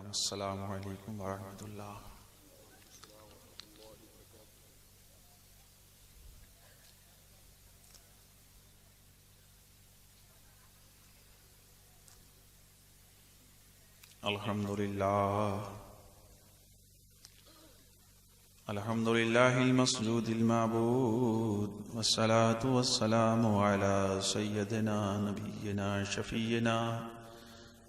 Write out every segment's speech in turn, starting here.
अस्सलामु अलैकुम वरहमतुल्लाह। अल्हम्दुलिल्लाहिल मस्जूदिल माबूद वस्सलातु वस्सलामु अला सय्यदिना नबिय्यिना शफीयिना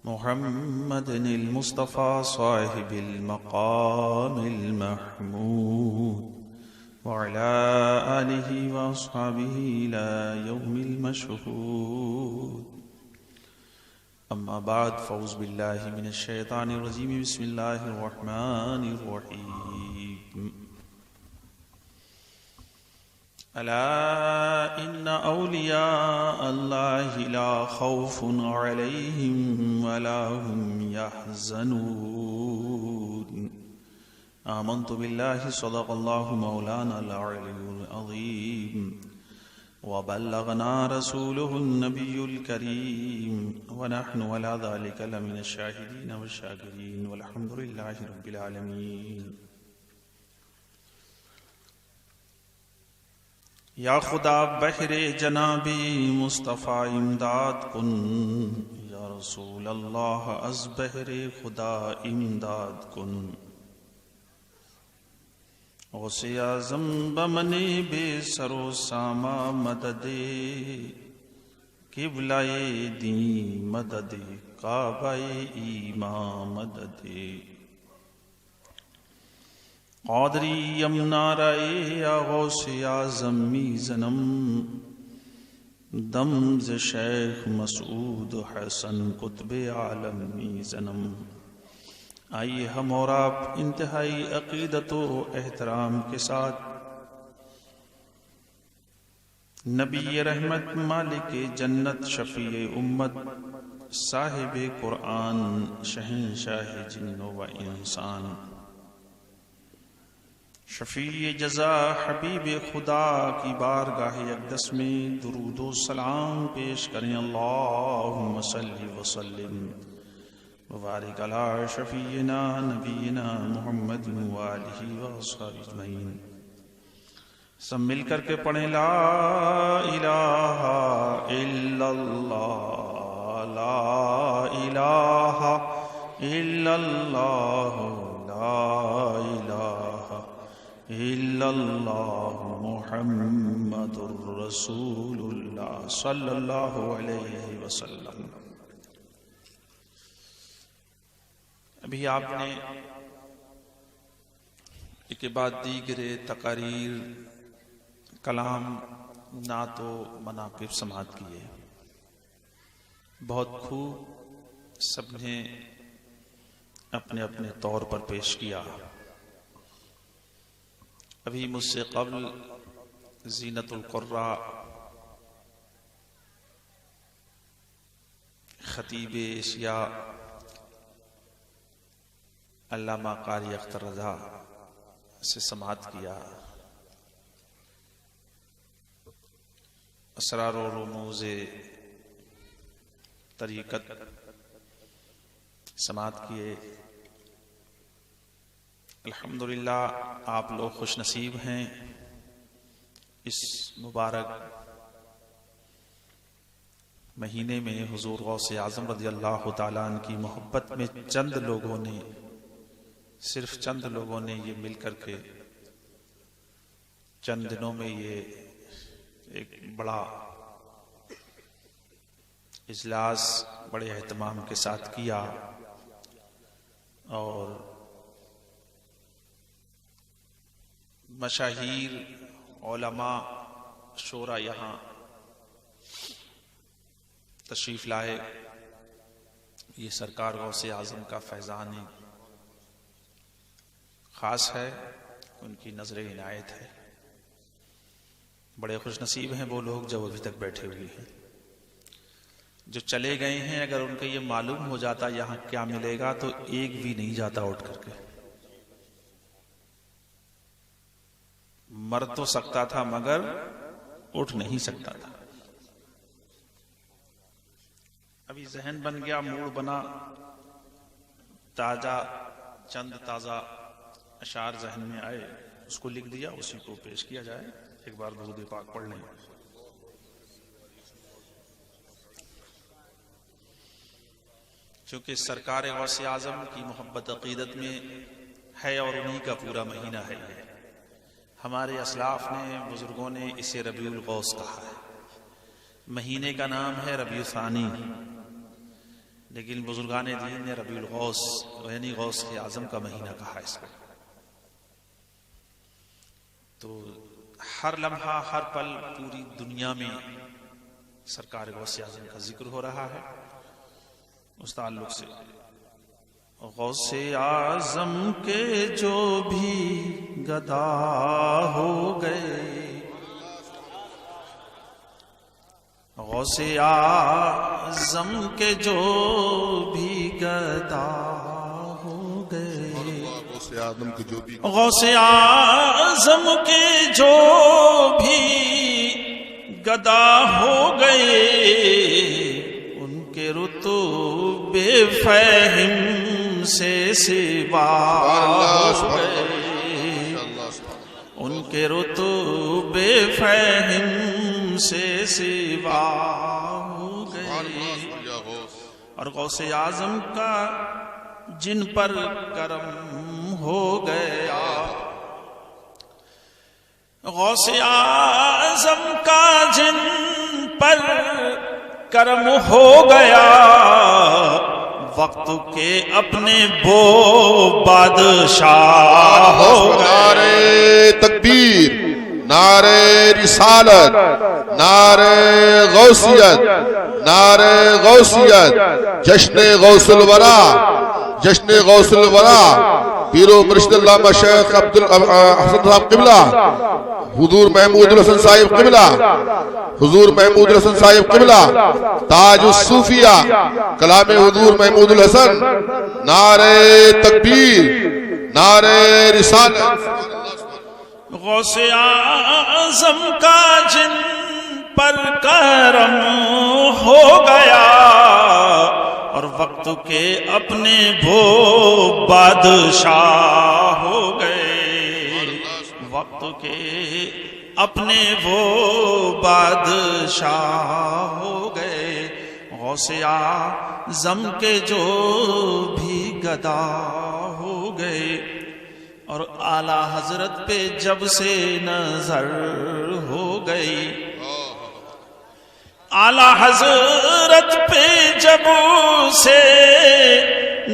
मुहम्मदिनिल मुस्तफ़ा साहिबिल मक़ामिल महमूद व अला आलिहि व अस्हाबिहि इला यौमिल मशहूद। अम्मा बाद फ़ौज़ बिल्लाहि मिनश शैतानिर रजीम बिस्मिल्लाहिर रहमानिर रहीम। अला इन्ना औलिया अल्लाहि ला खौफुन अलैहिम वला हुम यहज़नून। आमन्तु बिल्लाहि सदक़ल्लाहु मौलानल अलियुल अज़ीम व बल्लगना रसूलुहुन नबियुल करीम व नहनु अला ज़ालिका लमिनश शाहिदीन व शाकिरीन वल्हम्दुलिल्लाहि रब्बिल आलमीन। या खुदा बहरे जनाबी मुस्तफ़ा इमदाद कुन, या रसूल अल्लाह अज़ बहरे खुदा इमदाद कुन। गौसे आज़म बमने बेसरो सामा मददे, किबलाए दी मददे काबाए ईमा मददे। क़ादरी यमनाराए या गौसे आज़म मीज़नम, दम्ज़ शेख मसूद हसन कुतबे आलम मीज़नम। आइए हम और आप इंतहाई अक़ीदत व एहतराम के साथ नबी रहमत मालिक जन्नत शफ़ी उम्मत साहिब कुरान शहंशाह जिन्नो व इंसान शफ़ी जज़ा हबीब खुदा की बारगाह अक़दस में दुरूद व सलाम पेश करें। अल्लाहुम्मा सल्लि व सल्लिम वबारिक अला शफ़ीना नबीना मुहम्मद व आलिहि व अस्हाबिहि अजमईन। सब मिल करके पढ़ें ला इलाहा इल्लल्लाह, ला इलाहा इल्लल्लाह, ला इलाहा इल्लल्लाह मुहम्मदुर रसूलुल्लाह सल्लल्लाहु अलैहि वसल्लम। अभी आपने एक बाद दीगरे तकारीर कलाम नातो मनाक़िब समात किए, बहुत खूब सबने अपने अपने तौर पर पेश किया। अभी मुझसे क़ब्ल ज़ीनतुल क़ुर्रा ख़तीब एशिया अल्लामा क़ारी अख्तर रज़ा से समात किया। असरार व रुमूज़े तरीक़त समात किए। अल्हम्दुलिल्लाह आप लोग खुश नसीब हैं। इस मुबारक महीने में हुज़ूर गौसे आज़म रज़ियल्लाहु ताला अन्हु की मोहब्बत में सिर्फ चंद लोगों ने ये मिल करके चंद दिनों में ये एक बड़ा इजलास बड़े एहतमाम के साथ किया और मशाहीर उलमा शोरा यहाँ तशरीफ लाए। ये सरकार गौसे आज़म का फैज़ान ख़ास है, उनकी नज़र इनायत है। बड़े खुश नसीब हैं वो लोग जो अभी तक बैठे हुए हैं। जो चले गए हैं अगर उनको ये मालूम हो जाता यहाँ क्या मिलेगा तो एक भी नहीं जाता उठ करके। मर तो सकता था मगर उठ नहीं सकता था। अभी जहन बन गया, मूड बना, चंद ताजा अशार जहन में आए, उसको लिख दिया, उसी को पेश किया जाए। एक बार दुरूद पाक पढ़ लें। क्योंकि सरकार गौसे आजम की मोहब्बत अकीदत में है और उन्हीं का पूरा महीना है। हमारे असलाफ ने, बुजुर्गों ने इसे रबीउल गौस कहा है। महीने का नाम है रबीउ सानी, लेकिन बुजुर्गाने दीन ने रबीउल गौस यानी गौस के आजम का महीना कहा इसको। तो हर लम्हा हर पल पूरी दुनिया में सरकार गौसे आजम का जिक्र हो रहा है। उस ताल्लुक से गौसे आजम के जो भी गदा हो गए, गौसे आजम के जो भी गदा हो गए, गौसे आजम के जो भी गदा हो गए, उनके रुतबे फहिम से सिवा हो गए, उनके रुतबे फहिम से सिवा हो गए। और गौसे आजम का जिन पर करम हो गया, गौसे आजम का जिन पर करम हो गया, वक्त के अपने वो बादशाह हो गए। नारे तकबीर, नारे रिसालत, नारे गौसियत, नारे गौसियत, जश्न गौसुल वरा, जश्न गौसुल वरा, पीरो मुर्शिद अल्लामा शेख अब्दुल हसन साहब किबला, हुजूर महमूद हसन साहिब किबला, हुजूर महमूद हसन साहिब किबला, ताजुस सूफिया, कलाम हुजूर महमूद हसन, नारे तकबीर, नारे रिसालत। गौसे आज़म का जिन पर करम हो गया, और वक्त के अपने वो बादशाह हो गए, वक्त के अपने वो बादशाह हो गए। गौसे आज़म के जो भी गदा हो गए, और आला हजरत पे जब से नजर हो गई, आला हजरत पे जब से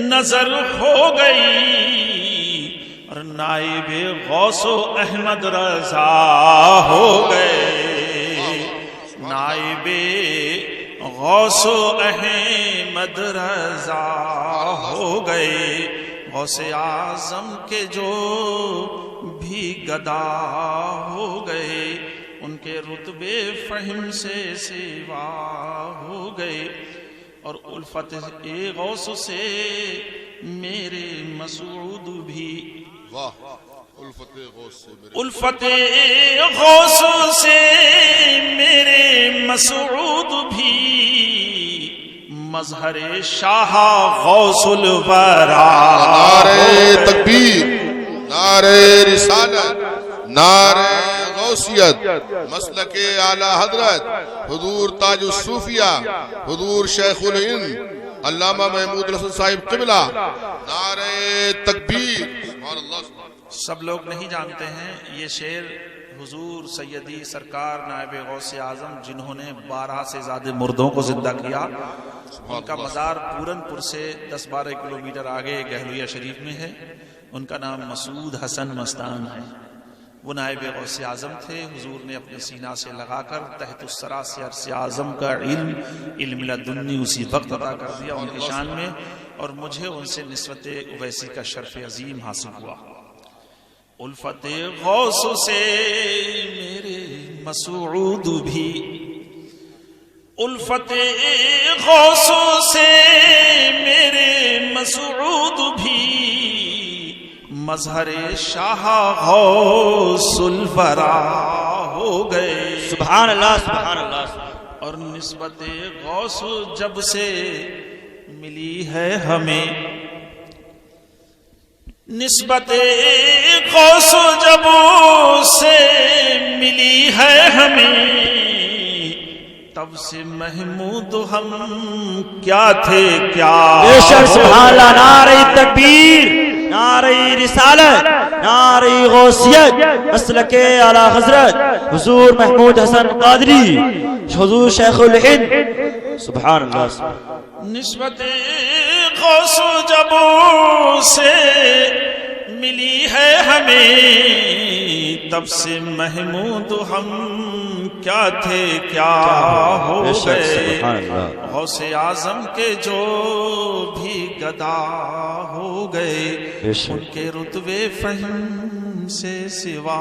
नजर हो गई, और नाइबे गौसो अहमद रजा हो गए, नाइबे गौसो अहमद रजा हो गए। गौसे आज़म के जो भी गदा हो गए, उनके रुतबे फहिम से सिवा हो गए। और उल्फत ए गौस से मेरे मसूद भी, उल्फत ए गौस से मेरे मसूद भी, मजहरे शाह गौसुल वरा। नारे तकबीर, नारे रिसालत, नारे गौसियत, मसलके आला हजरत हुजूर ताजुस सूफिया, हुजूर शेखुल हिंद अल्लामा महमूद हसन साहिब किबला, नारे तकबीर। सब लोग नहीं जानते हैं ये शेर हुजूर सैयदी सरकार नायब गौसे आजम, जिन्होंने 12 से ज्यादा मुर्दों को जिंदा किया, उनका मज़ार पूरनपुर से 10-12 किलोमीटर आगे गहलुया शरीफ में है। उनका नाम मसूद हसन मस्तान है। वो नायब गौसे आजम थे। हुजूर ने अपने सीना से लगाकर तहतुस्सरा से अरसे आजम का इल्म लदुन्नी उसी वक्त अता कर दिया उनकी शान में, और मुझे उनसे निस्बत उवैसी का शर्फ अजीम हासिल हुआ। उल्फत गौस से मेरे मसूद भी, उल्फते गौसों से मेरे मसऊद भी मजहरे शाह गौसुल वरा हो गए। सुभान अल्लाह, सुभान अल्लाह। और निस्बते गौस जब से मिली है हमें, निस्बते गौस जब से मिली है हमें, तब से महमूद हम क्या थे क्या। बेशक सुभान अल्लाह। नारे तकबीर, नारे रिसालत, नारे गौसियत, मसलके आला हजरत हुजूर महमूद हसन कादरी, हुजूर शेखुल हिंद। सुभान अल्लाह। निस्बते गौस जब से मिली है हमें, तब से महमूद हम क्या थे क्या हो गए। गौसे आजम के जो भी गदा हो गए, उनके रुतबे फहम से सिवा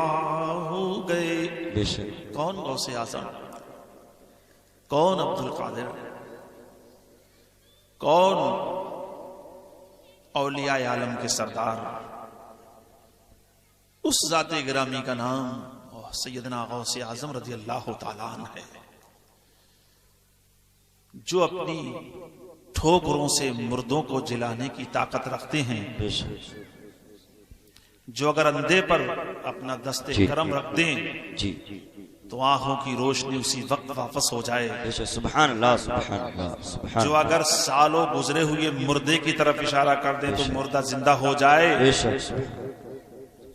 हो गए। कौन गौसे आजम, कौन अब्दुल कादिर, कौन औलिया आलम के सरदार, उस जाते गिरामी का नाम सैयदना गौसे आजम रज़ी अल्लाह तआला अन्हु है, जो अपनी ठोकरों से मुर्दों को जिलाने की ताकत रखते हैं, जो अगर अंधे पर अपना दस्ते करम रख दें तो आंखों की रोशनी उसी वक्त वापस हो जाए। सुभान अल्लाह, सुभान अल्लाह। जो अगर सालों गुजरे हुए मुर्दे की तरफ इशारा कर दें तो मुर्दा जिंदा हो जाए।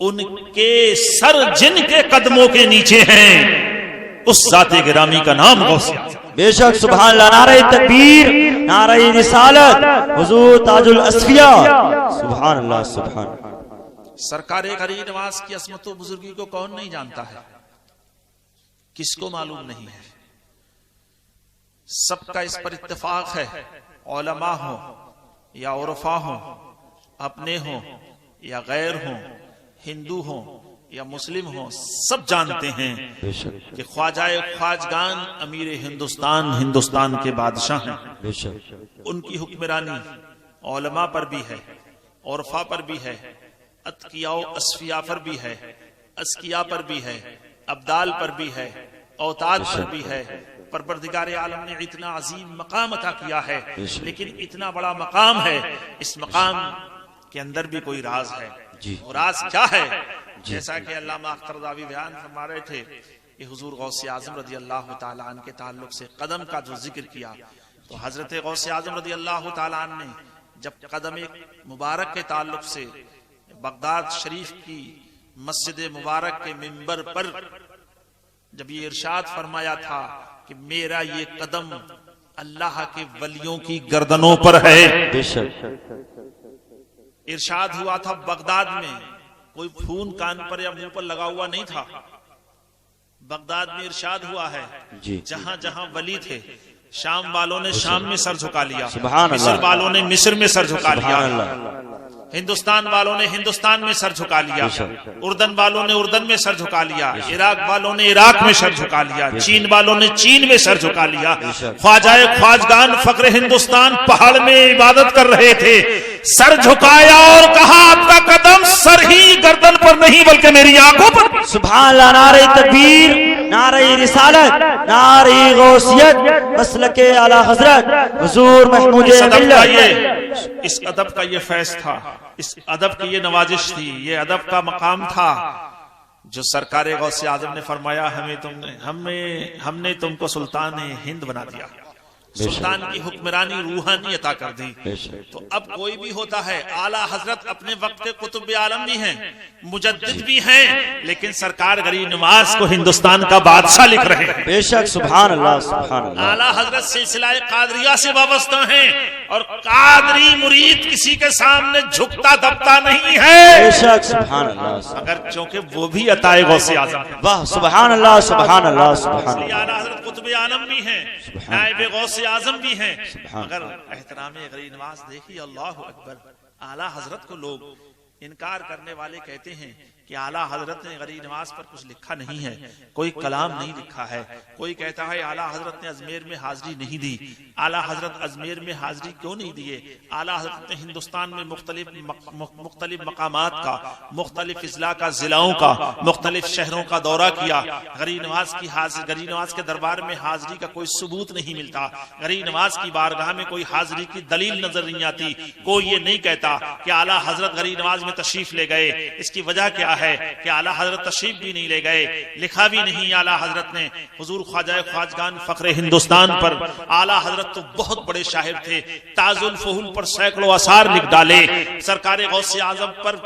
उनके सर जिनके कदमों के नीचे हैं, उस जाते गिरामी का नाम गौसे आज़म। बेशक सुभान अल्लाह। नारे तकबीर, नारे रिसालत, हुजूर ताजुल अस्फिया। सुभान अल्लाह, सुभान। सरकारे गरीब नवाज की असमत व बुजुर्गी को कौन नहीं जानता है, किसको मालूम नहीं है। सबका इस पर इत्तेफाक है, उलमा हो या उर्फा हो, अपने हो या गैर हो, हिंदू हो या मुस्लिम हो, सब जानते हैं कि ख्वाजाए ख्वाजगान अमीर हिंदुस्तान, हिंदुस्तान के बादशाह हैं। उनकी हुक्मरानी उलमा पर भी है, उर्फा पर भी है, अतकिया अस्फिया पर भी है, अस्किया पर भी है, अब्दाल पर भी है, औताद पर भी है। परवरदिगार आलम ने इतना अजीम मकाम अता किया है, लेकिन इतना बड़ा मकाम है, इस मकाम के अंदर भी कोई राज है। और राज क्या है? जैसा कि अल्लामा अख्तरदावी बयान फरमा रहे थे कि हुजूर गौसे आजम रज़ी अल्लाह तआला अन्हु के ताल्लुक से कदम का जो जिक्र किया, तो हजरत गौसे आजम रज़ी अल्लाह तआला अन्हु ने जब कदम मुबारक के ताल्लुक से बगदाद शरीफ की मस्जिद मुबारक के मिंबर पर जब ये इरशाद फरमाया था कि मेरा ये कदम अल्लाह के वलियों की गर्दनों पर है। इरशाद हुआ था बगदाद में, कोई खून कान पर या मुंह पर लगा हुआ नहीं था। बगदाद में इरशाद हुआ है जहां जहां वली थे, शाम वालों ने शाम में सर झुका लिया, मिस्र वालों ने मिस्र में सर झुका लिया, हिंदुस्तान वालों ने हिंदुस्तान में सर झुका लिया, उर्दन वालों ने उर्दन में सर झुका लिया, इराक वालों ने इराक में सर झुका लिया, चीन वालों ने चीन में सर झुका लिया। ख्वाजाए ख्वाजगान फक्र हिंदुस्तान पहाड़ में इबादत कर रहे थे, सर झुकाया और कहा आपका कदम सर ही गर्दन पर नहीं बल्कि मेरी आंखों पर। सुभान अल्लाह। नारे तकबीर, नारे रिसालत, नारे गौसियत, मसलके आला हजरत हुजूर महमूद मिल्लत। इस अदब का ये फैज था, इस अदब की ये नवाजिश थी, ये अदब का मकाम था जो सरकार गौसे आजम ने फरमाया हमने तुमको सुल्तान हिंद बना दिया, सुल्तान की हुक्मरानी रूहानी अता कर दी। तो अब कोई भी होता है, आला हजरत अपने वक्त के कुतुब आलम भी हैं, मुजद्दिद भी हैं, लेकिन सरकार गरीब नवाज को हिंदुस्तान का बादशाह लिख रहे हैं। बेशक सुभान अल्लाह, सुभान अल्लाह। आला हजरत सिलसिला कादरिया से वाबस्ता हैं और कादरी मुरीद किसी के सामने झुकता दबता नहीं है। बेशक सुभान अल्लाह। अगर चूंकि वो भी अताए गौसे आजम है। वाह सुभान अल्लाह, सुभान अल्लाह, सुभान अल्लाह। आला हजरत कुतुब आलम भी हैं, नाइब गौसे आजम भी हैं, मगर एहतराम गरीब नवाज देखिए, अल्लाह अकबर। आला हजरत को लोग इनकार करने वाले कहते हैं कि आला हजरत ने गरीब नवाज पर कुछ लिखा नहीं है, कोई कलाम नहीं लिखा है। कोई कहता है आला हजरत ने अजमेर में हाजिरी नहीं दी। आला हजरत अजमेर में हाजिरी क्यों नहीं दिए? आला हजरत ने हिंदुस्तान में मुख्तलिफ मकामात का, मुख्तलिफ इजला का, जिलाओं का, मुख्तलिफ शहरों का दौरा किया। गरीब नवाज के दरबार में हाजिरी का कोई सबूत नहीं मिलता। गरीब नवाज की बारगाह में कोई हाजिरी की दलील नजर नहीं आती। कोई ये नहीं कहता कि आला हजरत गरीब नवाज में तशरीफ ले गए। इसकी वजह क्या है कि आला हजरत तशरीफ भी नहीं ले गए, लिखा भी नहीं आला हजरत ने हुजूर ख्वाजा ख्वाजगान फख्रे हिंदुस्तान पर। आला हजरत तो बहुत बड़े शायर थे, ताजुल फहुल पर सैकड़ों असार लिख डाले, सरकार गौसे आजम पर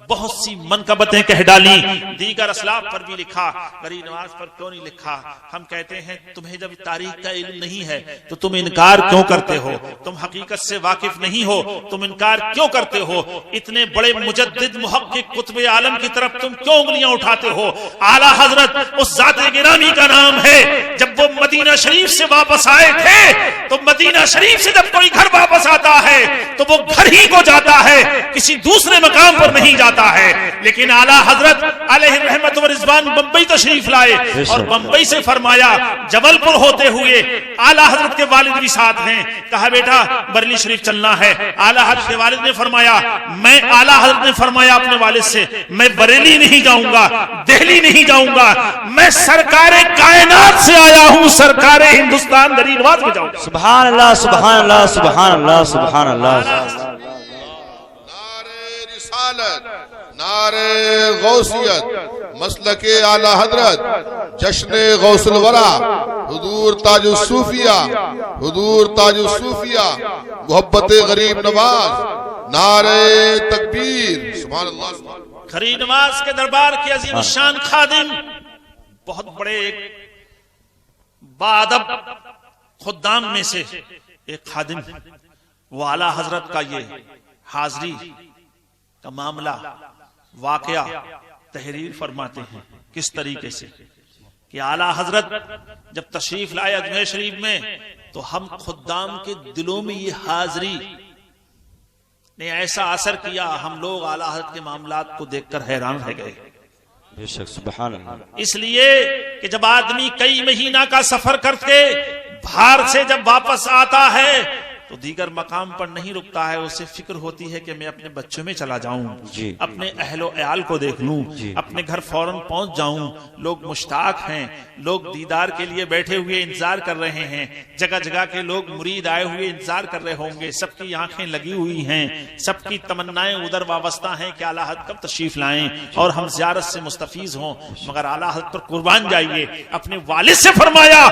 बहुत सी मनकबतें कह डाली, दीगर असलाफ पर भी लिखा, गरीब नवाज पर क्यों नहीं लिखा? हम कहते हैं तुम्हें जब तारीख का इल्म नहीं है तो तुम इनकार क्यों करते हो? तुम हकीकत से वाकिफ नहीं हो, तुम इनकार क्यों करते हो? इतने बड़े मुजद्दिद मुहक्किक कुतुब आलम की तरफ तुम क्यों उंगलियां उठाते हो? आला हजरत उस जाते गिरामी का नाम है। जब वो मदीना शरीफ से वापस आए थे तो मदीना शरीफ से जब कोई घर वापस आता है तो वो घर ही को जाता है, किसी दूसरे मकाम पर नहीं जाता है। लेकिन आला हजरत अलैहि रहमत व रिजवान बंबई तशरीफ लाए और बंबई से फरमाया, जबलपुर होते हुए आला हजरत के वालिद भी साथ हैं, कहा बेटा बरेली शरीफ चलना है। आला हजरत के वालिद ने फरमाया, आला हजरत ने फरमाया अपने वालिद से, मैं बरेली नहीं जाऊंगा, दिल्ली नहीं जाऊंगा, मैं सरकारे कायनात से आया हूं, सरकारे हिंदुस्तान गरीब नवाज में जाऊंगा। सुभान अल्लाह, सुभान अल्लाह, सुभान अल्लाह, सुभान अल्लाह। नारे गौसियत मसलके आला हजरत, जश्न गौसुल वरा, हुजूर ताजुल सूफिया, हुजूर ताजुल सूफिया, मोहब्बत गरीब नवाज, नारे तकबीर, सुभान अल्लाह। गरीब नवाज के दरबार के अजीम शान खादिम, बहुत बड़े बाअदब खुद्दाम में से एक खादिम, वो आला हजरत का ये हाजिरी का मामला वाकया तहरीर फरमाते हैं। किस तरीके से कि आला हजरत जब तशरीफ लाए अजमेर शरीफ में तो हम खुद्दाम के दिलों में ये हाजिरी ने ऐसा असर किया, हम लोग आला हजरत के मामलात को देखकर हैरान रह गए। बेशक सुभान अल्लाह। इसलिए कि जब आदमी कई महीना का सफर करके बाहर से जब वापस आता है तो दीगर मकाम पर नहीं रुकता है, उसे फिक्र होती है कि मैं अपने बच्चों में चला जाऊं, अपने अहलो अयाल को देख लूं, अपने घर फौरन पहुंच जाऊं। लोग मुश्ताक हैं, लोग दीदार के लिए बैठे हुए इंतजार कर रहे हैं, जगह जगह के लोग मुरीद आए हुए इंतजार कर रहे होंगे, सबकी आंखें लगी हुई हैं, सबकी तमन्नाएं उधर वाबस्ता हैं कि आला हजरत कब तशरीफ लाएं और हम जियारत से मुस्तफीज हों। मगर आला हजरत पर कुर्बान जाइए। अपने वालिद से फरमाया,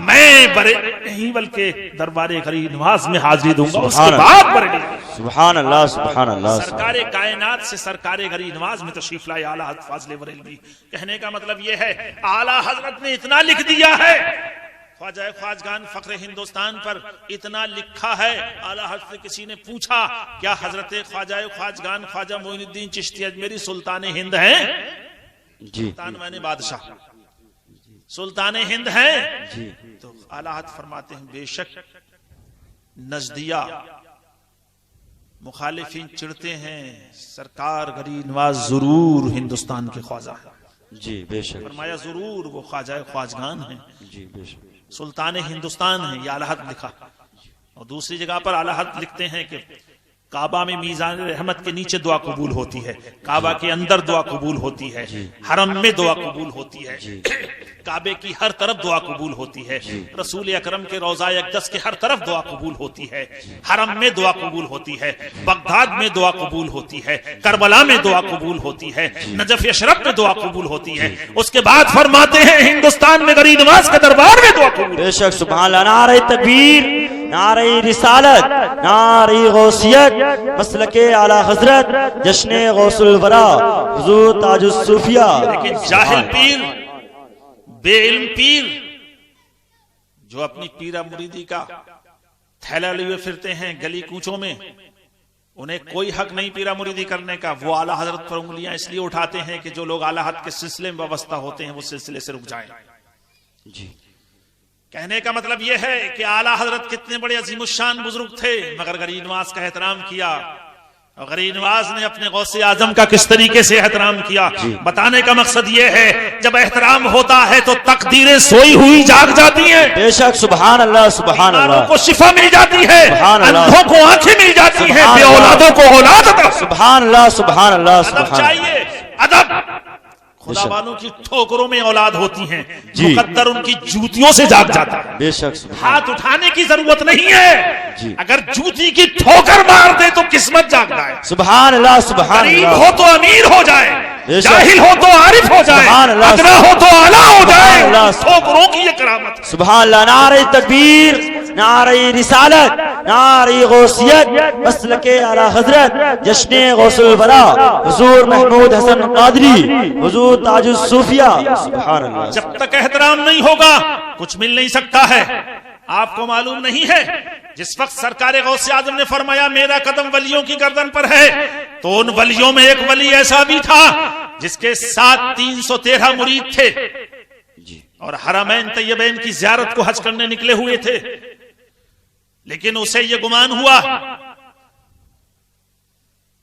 मैं बरे नहीं बल्कि दरबारे गरीब नवाज में हाजिरी दूंगा, उसके बाद बरेली। सुभान अल्लाह, सुभान अल्लाह। सरकारे कायनात से सरकारे गरीब नवाज में तशरीफ लाए आला हजरत फाज़िल बरेलवी। कहने का मतलब यह है, आला हजरत ने इतना लिख दिया है, ख्वाजा ख्वाजगान फख्रे हिंदुस्तान पर इतना लिखा है। आला हजरत से किसी ने पूछा, क्या हजरत ख्वाजा ख्वाजगान ख्वाजा मोइनुद्दीन चिश्ती अजमेरी सुल्तान हिंद हैं? जी, सुल्तान माने बादशाह, सुल्तान हिंद हैं? जी। तो आला हजरत फरमाते हैं, बेशक नजदिया मुखालिफिन चिढ़ते हैं, सरकार गरीब नवाज जरूर हिंदुस्तान के ख्वाजा है। जी बेशक। फरमाया जरूर वो ख्वाजा ख्वाजगान है, जी बेशक, सुल्तान हिंदुस्तान है। ये आला हजरत लिखा। और दूसरी जगह पर आला हजरत लिखते हैं कि काबा में मीज़ान रहमत के नीचे दुआ कबूल होती है, काबा के अंदर दुआ कबूल होती है, हरम में दुआ कबूल होती है, काबे की हर तरफ दुआ कबूल होती है, रसूल अकरम के रोज़ा अक़दस के हर तरफ दुआ कबूल होती है, हरम में दुआ कबूल होती है, बगदाद में दुआ कबूल होती है, करबला में दुआ कबूल होती है, नजफ अशरफ में दुआ कबूल होती है। उसके बाद फरमाते हैं, हिंदुस्तान में गरीब नवाज के दरबार में दुआ कबूल। बेशक सुभान अल्लाह। नारे तकबीर, नारे रिसालत, नारे गौसियत, मसलके आला हजरत, जश्न गौसुल वरा, हुजूर ताजुल सूफिया। लेकिन जाहिल पीर, बेइल्म पीर, जो अपनी पीरा मुरीदी का थैला लिए फिरते हैं गली कूचों में, उन्हें कोई हक नहीं पीरा मुरीदी करने का। वो आला हजरत पर उंगलियां इसलिए उठाते हैं कि जो लोग आला हजरत के सिलसिले में वाबस्ता होते हैं वो सिलसिले से रुक जाएं। जी, कहने का मतलब यह है कि आला हजरत कितने बड़े अजीमुशान बुजुर्ग थे, मगर गरीब नवाज का एहतराम किया। और गरीब नवाज ने अपने गौसे आजम का किस तरीके से एहतराम किया, बताने का मकसद ये है, जब एहतराम होता है तो तकदीरें सोई हुई जाग जाती हैं। बेशक, सुभान अल्लाह, सुभान अल्लाह। को शिफा मिल जाती है, अंधों को आंखें मिल जाती है, बेऔलादों को औलाद अता। सुभान अल्लाह, सुभान अल्लाह, अदब चाहिए, अदब। खुदा वालों की ठोकरों में औलाद होती हैं, मुकद्दर उनकी जूतियों से जाग जाता है। बेशक, हाथ उठाने की जरूरत नहीं है, अगर जूती की ठोकर मार दे तो किस्मत जाग जाए। सुभान अल्लाह, सुभान गरीब अल्लाह। हो तो अमीर हो जाए, जाहिल हो तो आरिफ हो जाए, अदना हो तो आला हो जाए, ठोकरों की ये करामत। सुभान अल्लाह। नारे तकबीर, नारे रिसालत, नारे गौसियत, मसलके आला हजरत, जश्ने गौसुल वरा, हुजूर महमूद हसन कादरी, हुजूर ताजुस सूफिया। सुभान अल्लाह। जब तक एहतराम नहीं होगा कुछ मिल नहीं सकता है। आपको मालूम नहीं है, जिस वक्त सरकार गौसे आजम ने फरमाया मेरा कदम वलियों की गर्दन पर है, तो उन वलियों में एक वली ऐसा भी था जिसके साथ 313 मुरीद थे और हरमैन तैयबैन की ज़ियारत को हज करने निकले हुए थे, लेकिन उसे यह गुमान हुआ,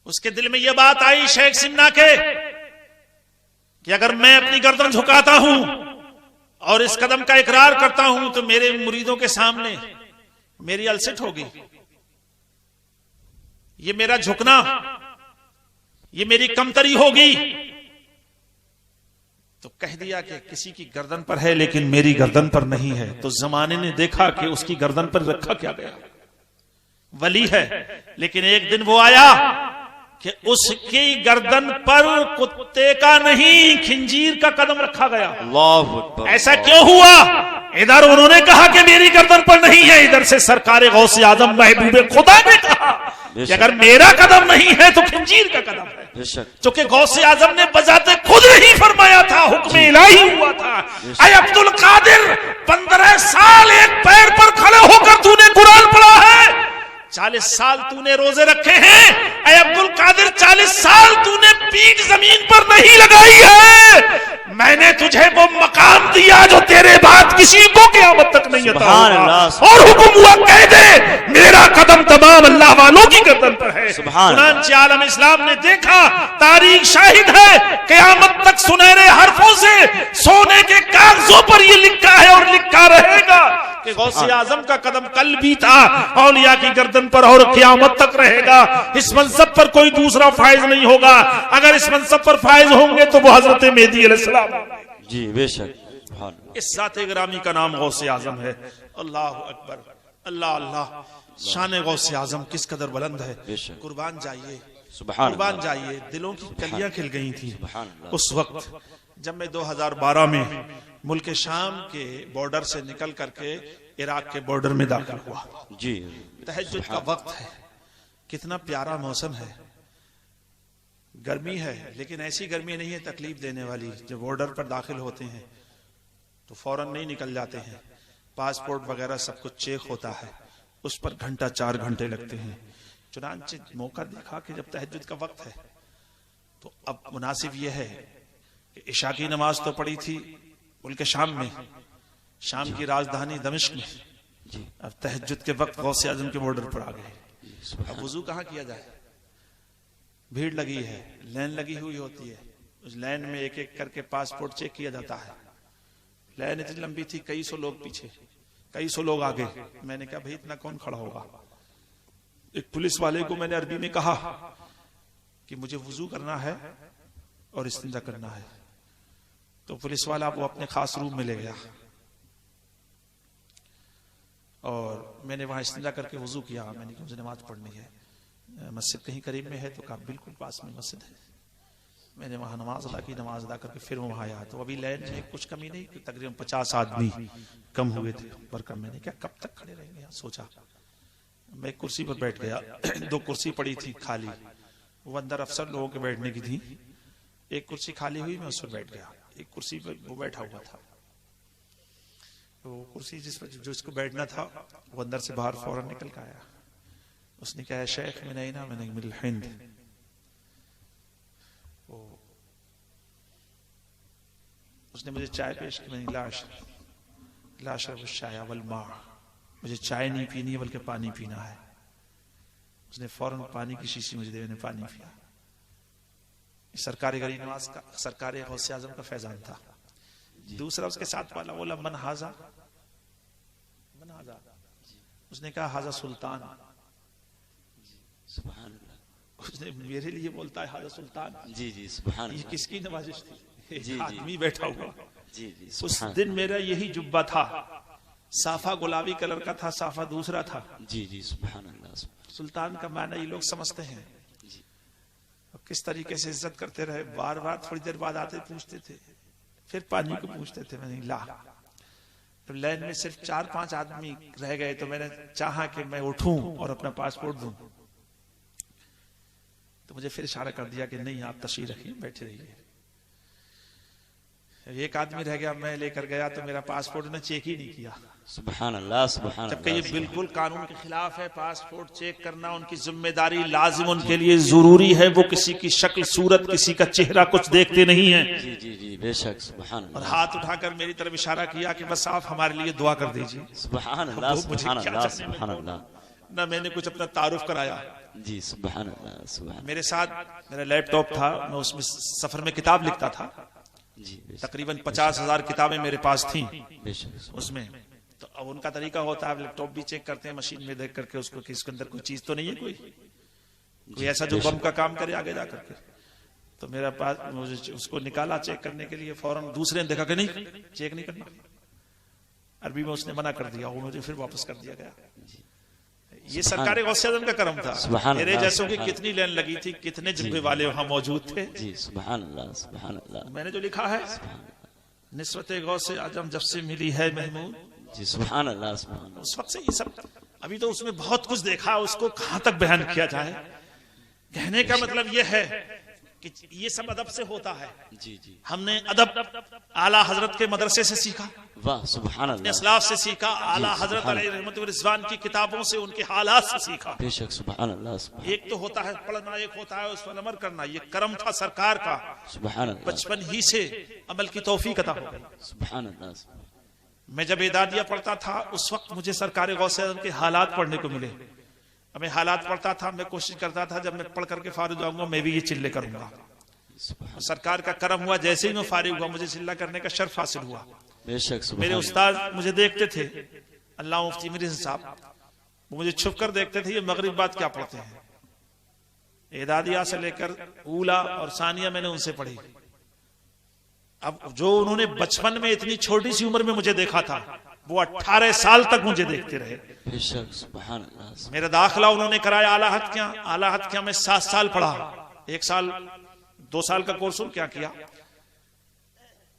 उसके दिल में यह बात आई शेख सिन्ना के कि अगर मैं अपनी गर्दन झुकाता हूं और इस कदम का इकरार करता हूं तो मेरे मुरीदों के सामने मेरी अलसट होगी, ये मेरा झुकना, ये मेरी कमतरी होगी। तो कह दिया कि किसी की गर्दन पर है लेकिन मेरी गर्दन पर नहीं है। तो जमाने ने देखा कि उसकी गर्दन पर रखा क्या गया, वली है, लेकिन एक दिन वो आया कि उसकी गर्दन पर कुत्ते का नहीं खिंजीर का कदम रखा गया। अल्लाहु अकबर। ऐसा क्यों हुआ? इधर उन्होंने कहा कि मेरी गर्दन पर नहीं है, इधर से सरकार गौसे आजम महबूबे खुदा ने कहा कि अगर मेरा कदम नहीं है तो खिंजीर का कदम है। क्योंकि गौसे आजम ने बजाते खुद नहीं फरमाया था, हुक्म इलाही हुआ था। अय अब्दुल कादिर 15 साल एक पैर पर खड़े होकर तूने कुरान पढ़ा है, 40 साल तूने रोजे रखे हैं। अय अब्दुल कादिर 40 साल तूने पीठ जमीन पर नहीं लगाई है। मैंने तुझे वो मकाम दिया जो तेरे बाद किसी को क़यामत तक नहीं अता होगा। और हुक्म हुआ कह दे मेरा कदम तमाम अल्लाह वालों की गर्दन पर है। चुनांचे आलम इस्लाम ने देखा, तारीख शाहिद है, क़यामत तक सुनहरे हरफों से सोने के कागजों पर यह लिखा है और लिखा रहेगा कि गौसे आजम का कदम कल भी था, औलिया की गर्दन पर और क़यामत तक रहेगा। इस मनसब पर कोई दूसरा फायज नहीं होगा। अगर इस मनसब पर फायज होंगे तो वो हजरत मेहदी अलैहिस्सलाम जी बेशक। इस जाते गिरामी का नाम गौसे आजम है। अल्लाह अकबर, अल्लाह अल्लाह। शान गौसे आजम किस कदर बुलंद है। कुर्बान जाइए, कुर्बान जाइए। दिलों की कलियां खिल गई थी उस वक्त जब मैं 2012 में मुल्क शाम के बॉर्डर से निकल करके इराक के बॉर्डर में दाखिल हुआ जी। तहज्जुद का वक्त है, कितना प्यारा मौसम है, गर्मी है, लेकिन ऐसी गर्मी नहीं है तकलीफ देने वाली। जब बॉर्डर पर दाखिल होते हैं तो फौरन नहीं निकल जाते हैं, पासपोर्ट वगैरह सब कुछ चेक होता है, उस पर घंटा 4 घंटे लगते हैं। चुनांचे मौका देखा कि जब तहज्जुद का वक्त है तो अब मुनासिब यह है कि इशा की नमाज तो पढ़ी थी मुल्क शाम में, शाम की राजधानी दमिश्क में, अब तहज्जुद के वक्त गौसे आजम के बॉर्डर पर आ गए। अब वुजू कहाँ किया जाए? भीड़ लगी है, लाइन लगी हुई होती है, उस लाइन में एक एक करके पासपोर्ट चेक किया जाता है। लाइन इतनी लंबी थी, कई सौ लोग पीछे, कई सौ लोग आगे। मैंने कहा भाई इतना कौन खड़ा होगा? एक पुलिस वाले को मैंने अरबी में कहा कि मुझे वुजू करना है और इस्तिंजा करना है। तो पुलिस वाला वो अपने खास रूम में ले गया और मैंने वहां इस्तिंजा करके वुजू किया। मैंने कहा मुझे नमाज पढ़नी है, मस्जिद कहीं करीब में है? तो कहा बिल्कुल पास में मस्जिद है। मैंने वहां नमाज अदा की, नमाज अदा करके फिर वहां आया तो अभी लाइन में कुछ कमी नहीं, तकरीबन 50 आदमी कम हुए थे वर्कर। मैंने क्या कब तक खड़े रहेंगे यहाँ? सोचा मैं एक कुर्सी पर बैठ गया, 2 कुर्सी पड़ी थी खाली, वो अंदर अफसर लोगों के बैठने की थी। एक कुर्सी खाली हुई, मैं उस पर बैठ गया। एक कुर्सी पर वो बैठा हुआ था, तो कुर्सी जिसको बैठना था वो अंदर से बाहर फौरन निकल के आया। उसने कहा शेख मैं नहीं ना, मैंने मिल हिंद। उसने मुझे चाय पेश की, मैंने लाश चाय अवल माँ, मुझे चाय नहीं पीनी है बल्कि पानी पीना है। उसने फौरन पानी की शीशी मुझे दी, मैंने पानी पिया। सरकारी गरीब नवाज का, सरकारी गौसे आजम का फैजान था। दूसरा उसके साथ वाला बोला मन हाजा, उसने कहा हाजा सुल्तान। सुभान अल्लाह। उसने मेरे लिए बोलता है हाजा सुल्तान। जी जी सुभान ये अल्लाह। किसकी नवाजिश थी? जी, एक आदमी बैठा हुआ। जी जी उस सुभान दिन मेरा यही जुब्बा था, साफा गुलाबी कलर का था, साफा दूसरा था। जी जी सुभान अल्लाह। सुल्तान का माना ये लोग समझते हैं। और किस तरीके से इज्जत करते रहे। बार बार थोड़ी देर बाद आते पूछते थे, फिर पानी को पूछते थे। मैंने ला, तो लाइन में सिर्फ 4-5 आदमी रह गए, तो मैंने चाहा कि मैं उठूं और अपना पासपोर्ट दूं, तो मुझे फिर इशारा कर दिया कि नहीं, आप तशरीफ रखिए, बैठे रहिए। एक आदमी रह गया, मैं लेकर गया तो मेरा पासपोर्ट ने चेक ही नहीं किया। सुभान अल्लाह सुभान जबकि ये अल्लाह। बिल्कुल कानून के खिलाफ है। पासपोर्ट चेक करना उनकी जिम्मेदारी, लाजिम उनके लिए जरूरी है। वो किसी की शक्ल सूरत, किसी का चेहरा कुछ देखते नहीं है। जी जी जी बेशक सुभान और अल्लाह। हाथ उठाकर मेरी तरफ इशारा किया कि बस आप हमारे लिए दुआ कर दीजिए। सुभान अल्लाह वो मुझे सुभान क्या अल्लाह जाने में सुभान अल्लाह। ना मैंने कुछ अपना तारुफ कराया। जी सुभान अल्लाह सुभान। मेरे साथ मेरा लैपटॉप था, मैं उसमें सफर में किताब लिखता था। जी बेशक तकरीबन 50,000 किताबें मेरे पास थी बेशक। उसमें। तो अब उनका तरीका होता है, लैपटॉप भी चेक करते हैं मशीन में देख करके उसको कि इसके अंदर कोई चीज तो नहीं है, कोई ऐसा जो बम का काम करे आगे जा करके। तो मेरा पास, मुझे उसको निकाला चेक करने के लिए, फौरन दूसरे ने देखा कि नहीं चेक नहीं करना, अरबी में उसने मना कर दिया, वो मुझे फिर वापस कर दिया गया। ये सरकारी गौसे आज़म का करम था। सुभान मेरे अल्लाह, जैसों की सुभान कितनी लाइन लगी थी, कितने जिम्मे वाले वहां मौजूद थे। जी सुभान अल्लाह सुभान अल्लाह। मैंने जो लिखा है, निस्बत गौसे आजम जब से मिली है महमूद, जी सुभान अल्लाह सुभान अल्लाह। उस वक्त से ये सब, अभी तो उसमें बहुत कुछ देखा, उसको कहां तक बयान किया जाए। कहने का मतलब ये है कि ये सब अदब से होता है। जी जी हमने अदब आला हजरत के मदरसे से सीखा, वाह सुभान अल्लाह। इस्लाफ से सीखा, आला जी, हजरत सुभान अलैहि रहमत व रिज़वान की किताबों से, उनके हालात से सीखा। बेशक सुभान अल्लाह सुभान एक तो होता है पढ़ना, एक होता है उस पर अमल करना। ये करम था सरकार का, सुभान अल्लाह बचपन ही से अमल की तौफीक अता हो गई। सुभान अल्लाह सुभान। मैं जब एदादिया पढ़ता था उस वक्त मुझे सरकारी गौसे आज़म के हालात पढ़ने को मिले। मैं हालात पढ़ता था, मैं कोशिश करता था जब मैं पढ़ करके फारिग जाऊंगा मैं भी ये चिल्ले करूंगा। सुभान सरकार का करम हुआ, जैसे ही मैं फारिग हुआ मुझे चिल्ला करने का शर्फ हासिल हुआ। बेशक सुभान मेरे उस्ताद मुझे देखते थे, अल्लाह मुफ्ती मीर साहब, वो मुझे छुप कर देखते थे, ये मगरिब बाद क्या पढ़ते हैं। एदादिया से लेकर ऊला और सानिया मैंने उनसे पढ़ी। अब जो उन्होंने बचपन में इतनी छोटी सी उम्र में मुझे देखा था, वो 18 साल तक मुझे देखते रहे। बेशक सुभान अल्लाह। मेरा दाखिला उन्होंने कराया आला हद क्या में 7 साल पढ़ा। 1 साल 2 साल का कोर्स क्या किया।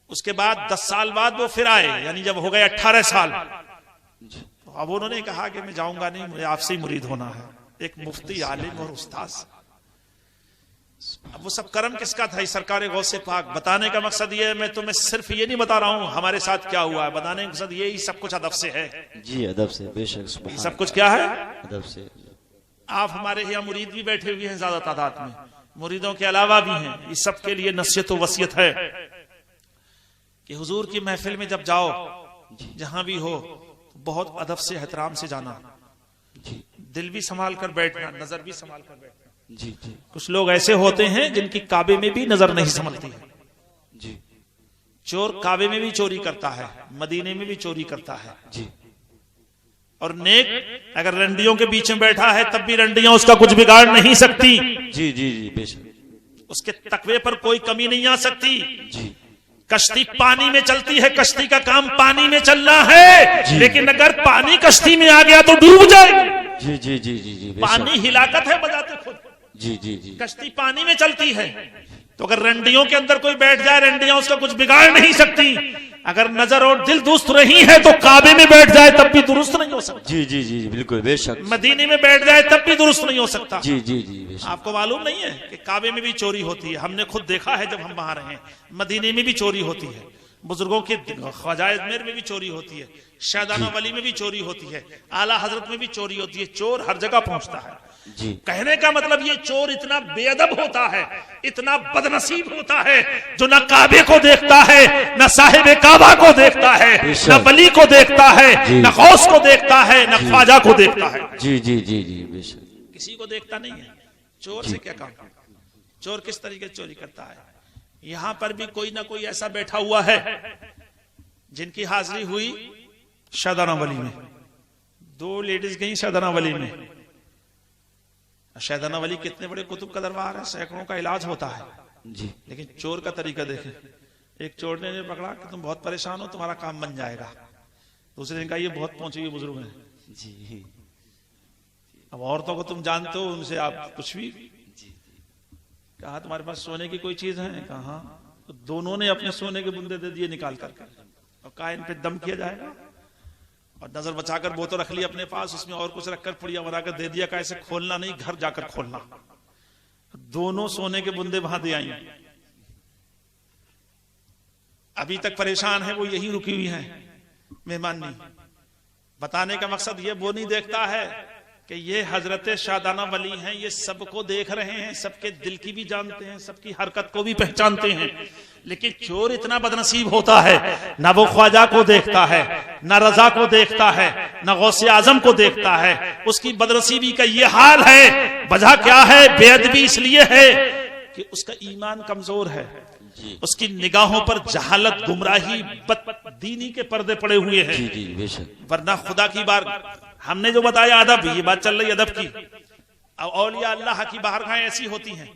उसके बाद 10 साल बाद वो फिर आए, यानी जब हो गए 18 साल, तो अब उन्होंने कहा कि मैं जाऊंगा नहीं, मुझे आपसे ही मुरीद होना है, एक मुफ्ती आलिम और उस्ताद। अब वो सब करम किसका था? सरकार गौसे पाक। बताने का मकसद ये है, मैं तुम्हें सिर्फ ये नहीं बता रहा हूं हमारे साथ क्या हुआ है, बताने का मकसद यही सब कुछ अदब से है। जी अदब से बेशक सुभान ये सब कुछ क्या है? अदब से। आप हमारे यहाँ मुरीद भी बैठे हुए हैं ज्यादा तादाद में, मुरीदों के अलावा भी हैं। इस सब के लिए नसीहत व वसीयत है कि हुजूर की महफिल में जब जाओ, जहां भी हो, बहुत अदब से एहतराम से जाना, दिल भी संभाल कर बैठना, नजर भी संभाल कर बैठना। जी जी कुछ लोग ऐसे होते हैं जिनकी काबे में भी नजर नहीं संभलती है। जी चोर काबे में भी चोरी करता है, मदीने में भी चोरी करता है। जी और नेक अगर रंडियों के बीच में बैठा है तब भी रंडियां उसका कुछ बिगाड़ नहीं सकती। जी जी जी बेशक। उसके तकवे पर कोई कमी नहीं आ सकती। जी कश्ती पानी में चलती है, कश्ती का काम पानी में चलना है, लेकिन अगर पानी कश्ती में आ गया तो डूब जाएगी। जी जी जी जी जी पानी हिलाकत है बजाते खुद। जी जी जी कश्ती पानी में चलती है, तो अगर रंडियों के अंदर कोई बैठ जाए, रंडियां उसका कुछ बिगाड़ नहीं सकती। अगर नजर और दिल दुरुस्त रही है तो काबे में बैठ जाए तब भी दुरुस्त नहीं हो सकता। जी जी जी बिल्कुल बेशक। मदीने में बैठ जाए तब भी दुरुस्त नहीं हो सकता। जी जी जी बेशक। आपको मालूम नहीं है कि काबे में भी चोरी होती है? हमने खुद देखा है जब हम वहां रहे। मदीने में भी चोरी होती है, बुजुर्गों के ख्वाजा अजमेर में भी चोरी होती है, शाहदाना वली में भी चोरी होती है, आला हजरत में भी चोरी होती है। चोर हर जगह पहुंचता है। जी कहने का मतलब ये चोर इतना बेअदब होता है, इतना बदनसीब होता है, जो न काबे को देखता है, न साहिब काबा को देखता है, न वली को देखता है, न गौस को देखता है, न ख्वाजा को देखता है। जी जी जी जी बेशक। किसी को देखता नहीं है। चोर से क्या काम, चोर किस तरीके से चोरी करता है। यहां पर भी कोई ना कोई ऐसा बैठा हुआ है जिनकी हाजिरी हुई शादाना वली में। 2 लेडीज गई शादाना वली में। शादाना वली कितने बड़े कुतुब का दरबार है, सैकड़ों का इलाज होता है जी। लेकिन चोर का तरीका देखें। एक चोर ने पकड़ा कि तुम बहुत परेशान हो, तुम्हारा काम बन जाएगा। दूसरे ने कहा ये बहुत पहुंचे हुए बुजुर्ग हैं जी। अब औरतों को तुम जानते हो, उनसे आप कुछ भी। कहा तुम्हारे पास सोने की कोई चीज है? कहा हाँ। तो दोनों ने अपने सोने के बुंदे दे दिए निकाल करके, और कहा इन पे दम किया जाएगा। और नजर बचाकर वो तो रख ली अपने पास, उसमें और कुछ रखकर पुड़िया बनाकर दे दिया, कहा ऐसे खोलना नहीं, घर जाकर खोलना। दोनों सोने के बुंदे वहां दे आई। अभी तक परेशान है वो, यही रुकी हुई है मेहमान नहीं। बताने का मकसद ये, वो नहीं देखता है कि ये हजरत शादाना वली हैं, ये सबको देख रहे हैं, सबके दिल की भी जानते हैं, सबकी हरकत को भी पहचानते हैं। लेकिन चोर इतना बदनसीब होता है, ना वो ख्वाजा को देखता है, ना रजा को देखता है, ना गौसे आजम को देखता है। उसकी बदनसीबी का ये हाल है। वजह क्या है? बेअदबी इसलिए है कि उसका ईमान कमजोर है, उसकी निगाहों पर जहालत, गुमराही, बददीनी के पर्दे पड़े हुए हैं। जी जी बेशक। वरना खुदा की बार हमने जो बताया अदब, ये बात चल रही अदब की। अब औलिया अल्लाह की बारगाहें ऐसी होती हैं,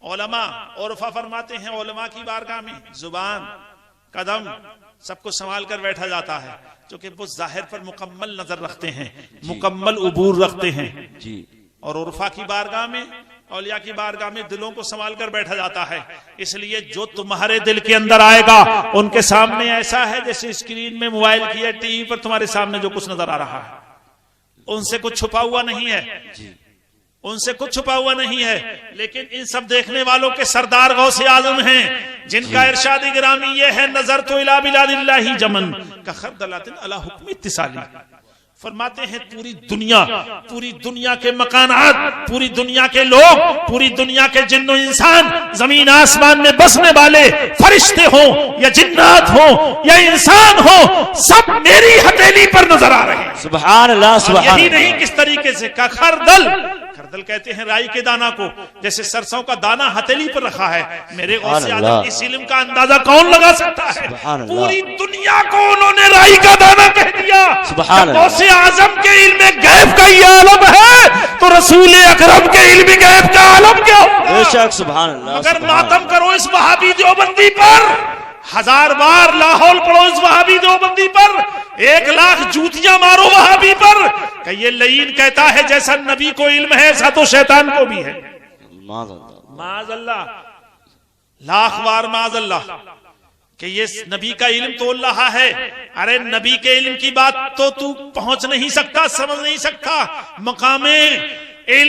उलमा उर्फा फरमाते हैं, उलमा की बारगाह में जुबान, कदम सबको संभाल कर बैठा जाता है, क्योंकि वो जाहिर पर मुकम्मल नजर रखते हैं, मुकम्मल उबूर रखते हैं जी। और उर्फा की बारगाह में, औलिया की बारगाह में दिलों को संभाल कर बैठा जाता है। इसलिए जो तुम्हारे दिल के अंदर आएगा, उनके सामने ऐसा है जैसे स्क्रीन में मोबाइल की या टीवी पर तुम्हारे सामने जो कुछ नजर आ रहा है। उनसे कुछ छुपा हुआ नहीं है जी। उनसे कुछ छुपा हुआ नहीं है। लेकिन इन सब देखने वालों के सरदार गौसे आजम हैं, जिनका इरशाद गिरामी ये है, नजर तो इला बिलादिल्लाहि जमन का खरदलातिन अला हुक्म इत्तिसाली। फरमाते हैं पूरी दुनिया के मकानात, पूरी दुनिया के लोग, पूरी दुनिया के जिन्नो इंसान, जमीन आसमान में बसने वाले फरिश्ते हो या जिन्नात हो या इंसान हो, सब मेरी हथेली पर नजर आ रहे हैं। सुभान अल्लाह, सुभान यही नहीं किस तरीके से का खरदल कहते हैं राई के दाना को, जैसे सरसों का दाना हथेली पर रखा है। मेरे गौसे आजम इस इल्म का अंदाजा कौन लगा सकता है? पूरी दुनिया को उन्होंने राई का दाना कह दिया। गौसे आजम के इल्म गैब का ये आलम है, तो रसूल अकरम के इल्म गैब का आलम क्या होगा? बेशक सुभान अल्लाह। मगर मातम करो इस वहाबी देवबंदी पर, 1000 बार लाहौल पढ़ो इस वहाबी देवबंदी पर, 1 लाख जूतियां मारो वहाबी पर। ये लईन कहता है जैसा नबी को इल्म है, ऐसा तो शैतान को भी है। माज़अल्लाह, लाख बार माज़अल्लाह कि ये नबी का इल्म तोल रहा है। अरे नबी के इल्म की बात तो तू पहुंच नहीं सकता, समझ नहीं सकता।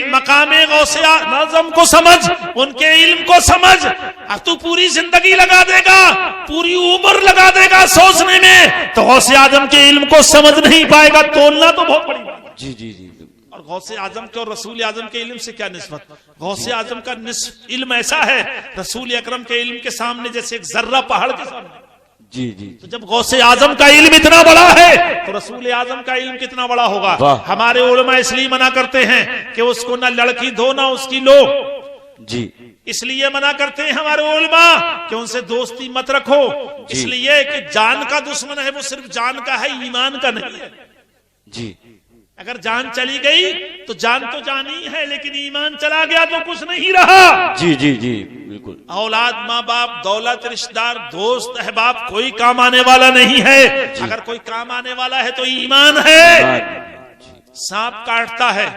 मकामे गौसे आज़म को समझ, उनके इल्म को समझ। अब तू पूरी जिंदगी लगा देगा, पूरी उम्र लगा देगा सोचने में, तो गौसे आज़म के इल्म को समझ नहीं पाएगा। तोलना तो बहुत बड़ी बात। जी जी जी। और गौसे आजम के और रसूल आजम के इल्म से क्या निस्बत? गौसे आजम का इल्म ऐसा है रसूल अकरम के इल्म के सामने जैसे एक जर्रा पहाड़ के सामने। जी जी। तो जब गौसे आजम का इल्म इतना बड़ा है, तो रसूल आजम का इल्म कितना बड़ा होगा? हमारे उलमा इसलिए मना करते हैं कि उसको ना लड़की दो ना उसकी लो जी। इसलिए मना करते हैं हमारे उलमा कि उनसे दोस्ती मत रखो, इसलिए कि जान का दुश्मन है, वो सिर्फ जान का है, ईमान का नहीं है जी। अगर जान चली गई तो जान तो जानी है, लेकिन ईमान चला गया तो कुछ नहीं रहा। जी जी जी बिल्कुल। औलाद, माँ बाप, दौलत, रिश्तेदार, दोस्त, अहबाब कोई काम आने वाला नहीं है। अगर कोई काम आने वाला है तो ईमान है। सांप काटता है,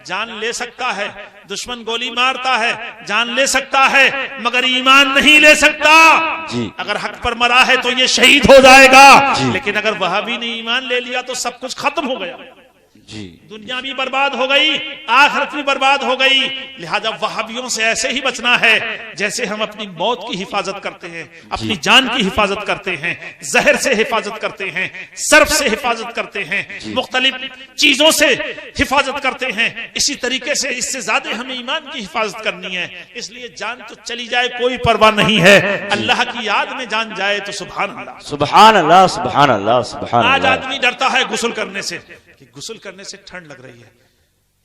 जान ले सकता है, दुश्मन गोली मारता है, जान ले सकता है, मगर ईमान नहीं ले सकता। अगर हक पर मरा है तो ये शहीद हो जाएगा, लेकिन अगर वहाबी ने ईमान ले लिया तो सब कुछ खत्म हो गया जी। दुनिया भी बर्बाद हो गई, आखिरत भी बर्बाद हो गई। लिहाजा वहाबियों से ऐसे ही बचना है जैसे हम अपनी मौत की हिफाजत करते हैं, अपनी जान की हिफाजत करते हैं, जहर से हिफाजत करते हैं, सर्फ से हिफाजत करते हैं, मुख्तलिफ चीजों से हिफाजत करते हैं। इसी तरीके से इससे ज्यादा हमें ईमान की हिफाजत करनी है। इसलिए जान तो चली जाए कोई परवाह नहीं है, अल्लाह की याद में जान जाए तो सुभान अल्लाह, सुभान अल्लाह, सुभान अल्लाह, सुभान अल्लाह। आज आदमी डरता है गुस्ल करने से कि गुस्ल करने से ठंड लग रही है,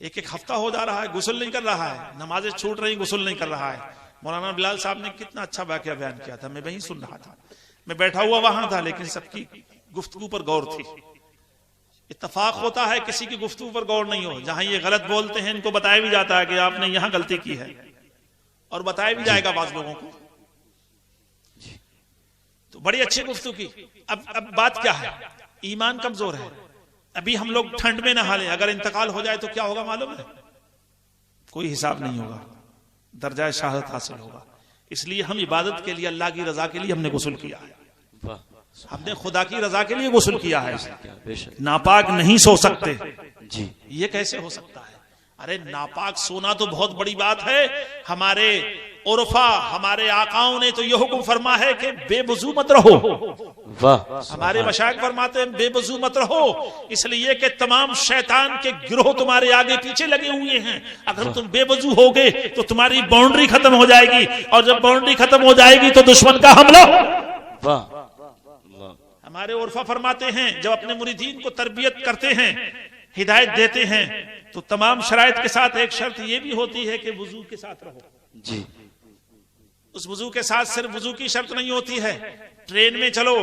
एक एक हफ्ता हो जा रहा है, गुस्ल नहीं कर रहा है, नमाजें छूट रही, गुस्ल नहीं कर रहा है। मौलाना बिलाल साहब ने कितना अच्छा वाकया बयान किया था, मैं वहीं सुन रहा था, मैं बैठा हुआ वहां था, लेकिन सबकी गुफ्तगू पर गौर थी। इत्तफाक होता है किसी की गुफ्तगू पर गौर नहीं हो। जहां ये गलत बोलते हैं इनको बताया भी जाता है कि आपने यहां गलती की है, और बताया भी जाएगा बाज लोगों को। तो बड़ी अच्छी गुफ्तगू की। अब बात क्या है, ईमान कमजोर है। अभी हम लोग ठंड में नहा लें, अगर इंतकाल हो जाए तो क्या होगा मालूम है? कोई हिसाब नहीं होगा, दर्जा शहादत हासिल होगा। इसलिए हम इबादत के लिए, अल्लाह की रजा के लिए हमने गुस्ल किया है, हमने खुदा की रजा के लिए गुस्ल किया है। नापाक नहीं सो सकते जी, ये कैसे हो सकता है? अरे नापाक सोना तो बहुत बड़ी बात है। हमारे उर्फा, हमारे आकाओं ने तो ये हुक्म फरमा है कि बेवजू मत रहो। वाह, हमारे मशाइख फरमाते हैं बेवजू मत रहो, इसलिए कि तमाम शैतान के गिरोह तुम्हारे आगे पीछे लगे हुए हैं। अगर तुम बेवजू होगे तो तुम्हारी बाउंड्री खत्म हो जाएगी, और जब बाउंड्री खत्म हो जाएगी तो दुश्मन का हमला। वाह, हमारे उर्फा फरमाते हैं जब अपने मुरीदीन को तरबियत करते हैं, हिदायत देते हैं, तो तमाम शराइत के साथ एक शर्त ये भी होती है कि वुजू के साथ रहो जी। उस वुजू के साथ सिर्फ वुजू की शर्त नहीं होती है। ट्रेन में चलो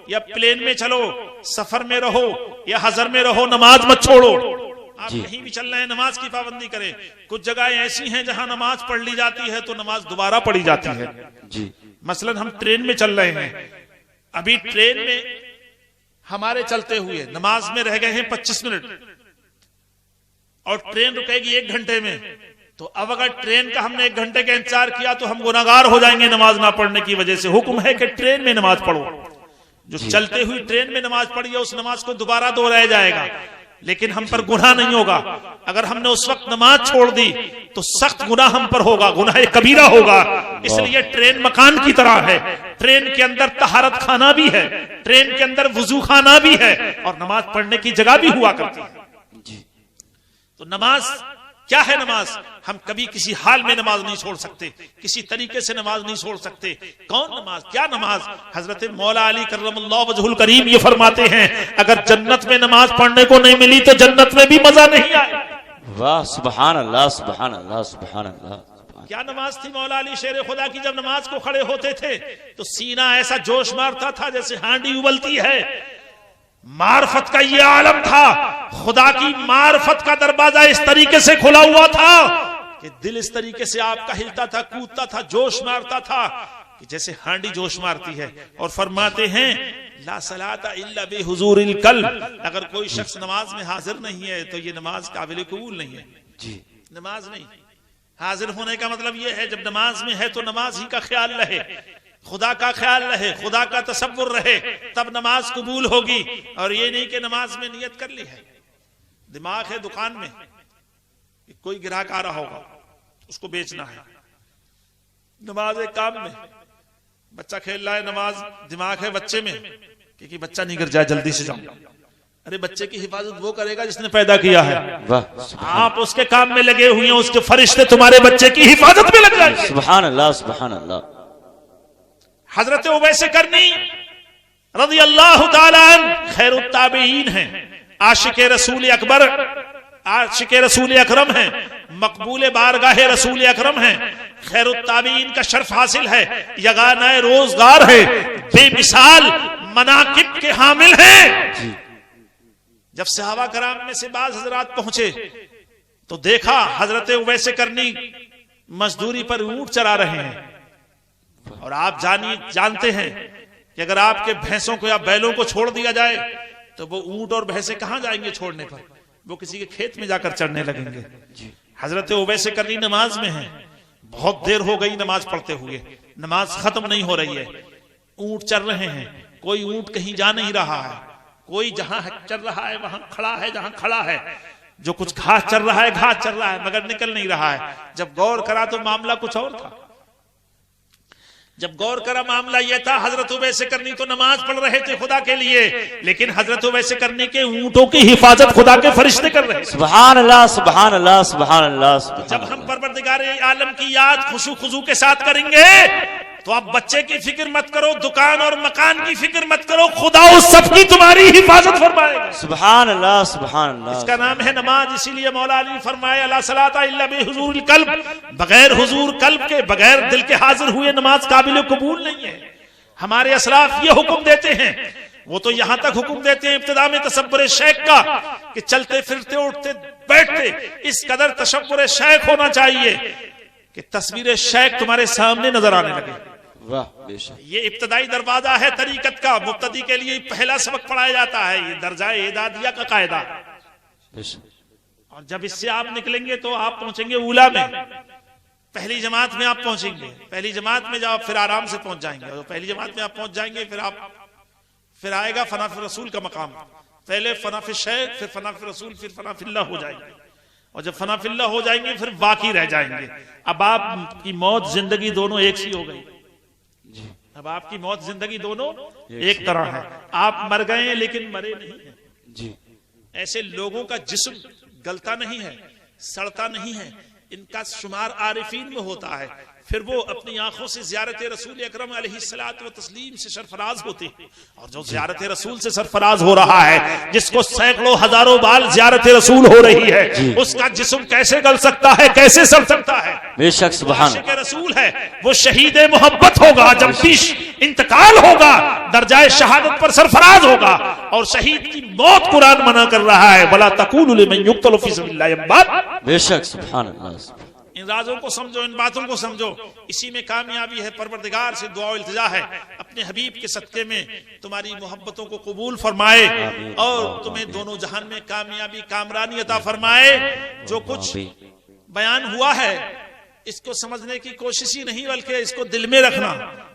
या प्लेन में चलो, सफर में रहो या हजर में रहो, नमाज मत छोड़ो। आप कहीं भी चल रहे हैं, नमाज की पाबंदी करें। कुछ जगह ऐसी हैं जहां नमाज पढ़ ली जाती है तो नमाज दोबारा पढ़ी जाती है जी। मसलन हम ट्रेन में चल रहे हैं, अभी ट्रेन में हमारे चलते हुए नमाज में रह गए हैं 25 मिनट, और ट्रेन रुकेगी 1 घंटे में। तो अब अगर ट्रेन का हमने 1 घंटे का इंतजार किया तो हम गुनाहगार हो जाएंगे नमाज ना पढ़ने की वजह से। हुक्म है कि ट्रेन में नमाज पढ़ो। जो चलते हुई ट्रेन में नमाज पढ़ी है उस नमाज को दोबारा दोहराया जाएगा, लेकिन हम पर गुनाह नहीं होगा। अगर हमने उस वक्त नमाज छोड़ दी तो सख्त गुनाह हम पर होगा, गुनाह कबीरा होगा। इसलिए ट्रेन मकान की तरह है, ट्रेन के अंदर तहारत खाना भी है, ट्रेन के अंदर वुजू खाना भी है, और नमाज पढ़ने की जगह भी हुआ करती है। तो नमाज क्या है? नमाज हम कभी किसी हाल में नमाज नहीं छोड़ सकते, किसी तरीके से नमाज नहीं छोड़ सकते। कौन नमाज, क्या नमाज? हजरत मौला अली करमल्लाहु वजहुल करीम ये फरमाते हैं, अगर जन्नत में नमाज पढ़ने को नहीं मिली तो जन्नत में भी मजा नहीं आए। वाह, सुभान अल्लाह, सुभान अल्लाह, सुभान अल्लाह। क्या नमाज थी मौला अली शेर खुदा की? जब नमाज को खड़े होते थे तो सीना ऐसा जोश मारता था जैसे हांडी उबलती है। मार्फत का ये आलम था, खुदा की मार्फत का दरवाजा इस तरीके से खुला हुआ था कि दिल इस तरीके से आपका हिलता था, कूदता था, जोश मारता था कि जैसे हांडी जोश मारती है। और फरमाते हैं ला सलाता इल्ला बिहुजूरिल कल्ब, अगर कोई शख्स नमाज में हाजिर नहीं है तो ये नमाज काबिल कबूल नहीं है जी। नमाज नहीं हाजिर होने का मतलब ये है जब नमाज में है तो नमाज ही का ख्याल रहे, खुदा का ख्याल रहे, खुदा का तसव्वुर रहे, तब नमाज कबूल होगी। और ये नहीं कि नमाज में नियत कर ली है, दिमाग है दुकान में, कोई ग्राहक आ रहा होगा उसको बेचना है, नमाज है काम में, बच्चा खेल रहा है, नमाज दिमाग है बच्चे में कि बच्चा नहीं गिर जाए, जल्दी से जाओ। अरे बच्चे की हिफाजत वो करेगा जिसने पैदा किया है। आप उसके काम में लगे हुए हैं, उसके फरिश्ते तुम्हारे बच्चे की हिफाजत में लग जाए। सुभान अल्लाह, सुभान अल्लाह। हजरत उवैस करनी रज़ी अल्लाह ताला अन्हु खैरुत ताबईन हैं, आशिक़े रसूल अकबर, आशिक़े रसूल अकरम हैं, मकबूल बारगाह रसूल अकरम हैं, खैरुत ताबईन का शर्फ हासिल है, यगाना रोजगार है, बेमिसाल मनाकिब के हामिल हैं। जब सहाबा कराम में से बाज हजरात पहुंचे तो देखा हजरत उवैस करनी मजदूरी पर ऊंट चरा रहे हैं। और आप जानते हैं कि अगर आपके भैंसों को या बैलों को छोड़ दिया जाए तो वो ऊंट और भैंसे कहां जाएंगे छोड़ने पर? वो किसी के खेत में जाकर चढ़ने लगेंगे। हजरत उवैस करनी नमाज में है, बहुत देर हो गई नमाज पढ़ते हुए, नमाज खत्म नहीं हो रही है, ऊंट चल रहे हैं, कोई ऊंट कहीं जा नहीं रहा है, कोई जहां चल रहा है वहां खड़ा है, जहां खड़ा है जो कुछ घास चल रहा है घास चल रहा है, मगर निकल नहीं रहा है। जब गौर करा तो मामला कुछ और था। जब गौर करा मामला यह था, हजरत उवैस करनी तो नमाज पढ़ रहे थे खुदा के लिए, लेकिन हजरत उवैस करनी के ऊंटों की हिफाजत खुदा के फरिश्ते कर रहे। सुभान अल्लाह, सुभान अल्लाह, सुभान अल्लाह। जब हम परवरदिगार आलम की याद खुशू खुजू के साथ करेंगे तो आप बच्चे की फिक्र मत करो, दुकान और मकान की फिक्र मत करो, खुदा उस सबकी तुम्हारी हिफाजत फरमाएगा। सुभान अल्लाह, सुभान अल्लाह। इसका नाम है नमाज। इसीलिए मौला अली फरमाए ला सलाता इल्ला बिहुजूरिल कल्ब, बगैर हुजूर कल्ब के, बगैर दिल के हाजिर हुए नमाज काबिल कबूल नहीं है। हमारे असलाफ ये हुक्म देते हैं, वो तो यहां तक हुक्म देते हैं इब्तिदा में तसव्वुर शेख का कि चलते फिरते उठते बैठते इस कदर तसव्वुर शेख होना चाहिए कि तस्वीर शेख तुम्हारे सामने नजर आने लगे। वाह, बेशक। ये इब्तदाई दरवाजा है तरीकत का। मुब्तदी के लिए पहला सबक पढ़ाया जाता है, ये दर्जा एदादिया का कायदा। और जब इससे आप निकलेंगे तो आप पहुंचेंगे ऊला में, पहली जमात में आप पहुंचेंगे। पहली जमात में जब फिर आराम से पहुंच जाएंगे, और पहली जमात में आप पहुंच जाएंगे फिर आएगा फनाफिल रसूल का मकाम। पहले फनाफिल शेख, फिर फनाफिल रसूल, फिर फनाफिल्लाह हो जाएंगे। और जब फनाफिल्लाह हो जाएंगे फिर बाकी रह जाएंगे। अब आपकी मौत जिंदगी दोनों एक सी हो गई। अब आपकी मौत जिंदगी दोनों एक तरह है। आप मर गए हैं लेकिन मरे नहीं हैं जी। ऐसे लोगों का जिस्म गलता नहीं है, सड़ता नहीं है, इनका शुमार आरिफीन में होता है। फिर वो अपनी आंखों से ज़ियारत रसूल अकरम अलैहिस्सलातु व तस्लीम से सरफराज होते हैं। और जो ज़ियारत रसूल से सरफराज हो रहा है, जिसको सैकड़ों हजारों बार ज़ियारत रसूल हो रही है, उसका जिस्म कैसे गल सकता है, कैसे सड़ सकता है? बेशक सुभान आशिक रसूल है, वो शहीद मोहब्बत होगा। जब भी इंतकाल होगा दर्जाए शहादत पर सरफराज होगा। और शहीद की मौत कुरान मना कर रहा है, वला तकूलू लिमन युक्तलु फी सबिलिल्लाह। बेशक सुभान अल्लाह। इन राजों को समझो, इन बातों को समझो। इसी में कामयाबी है। परवरदिगार से दुआ इल्तिजा है अपने हबीब के सदके में तुम्हारी मोहब्बतों को कबूल फरमाए और तुम्हें दोनों जहान में कामयाबी, कामरानी अता फरमाए। जो कुछ बयान हुआ है इसको समझने की कोशिश ही नहीं, बल्कि इसको दिल में रखना।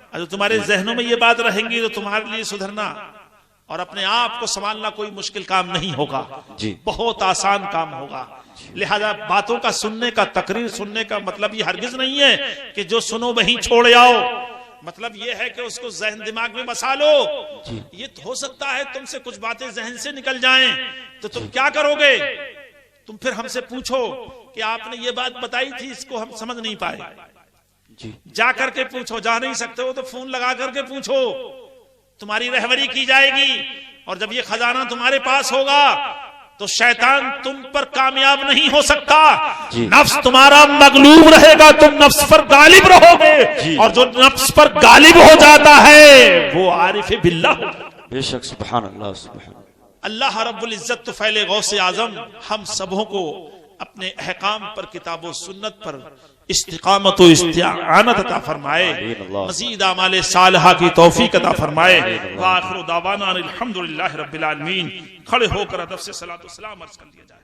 अगर तुम्हारे जहनों में ये बात रहेंगी तो तुम्हारे लिए सुधरना और अपने आप को संभालना कोई मुश्किल काम नहीं होगा जी, बहुत आसान काम होगा। लिहाजा बातों का सुनने का, तकरीर सुनने का मतलब ये हरगिज नहीं है कि जो सुनो वहीं छोड़ आओ। मतलब ये है कि उसको जहन दिमाग में बसा लो। ये तो हो सकता है तुमसे कुछ बातें जहन से निकल जाएं, तो तुम क्या करोगे? तुम फिर हमसे पूछो कि आपने ये बात बताई थी, इसको हम समझ नहीं पाए। जा करके पूछो, जा नहीं सकते हो तो फोन लगा करके पूछो, तुम्हारी रहबरी की जाएगी। और जब ये खजाना तुम्हारे पास होगा तो शैतान तुम पर कामयाब नहीं हो सकता। नफ्स तुम्हारा मगलूब रहेगा, तुम नफ्स पर गालिब रहोगे। और जो नफ्स पर गालिब हो जाता है वो आरिफ बिल्लाह। बेशक सुभान अल्लाह, सुभान अल्लाह रब्बुल इज्जत तो फैले गौसे आजम हम सबों को अपने अहकाम पर, किताब और सुन्नत पर इस्तिकामत और इस्तिआनत अता फरमाए। मज़ीद आमाले सालिहा की तौफीक अता फरमाए। व आखिरु दावाना अनिल हम्दुलिल्लाहि रब्बिल आलमीन। खड़े होकर अदब से सलातो सलाम अर्ज कर लिया जाए।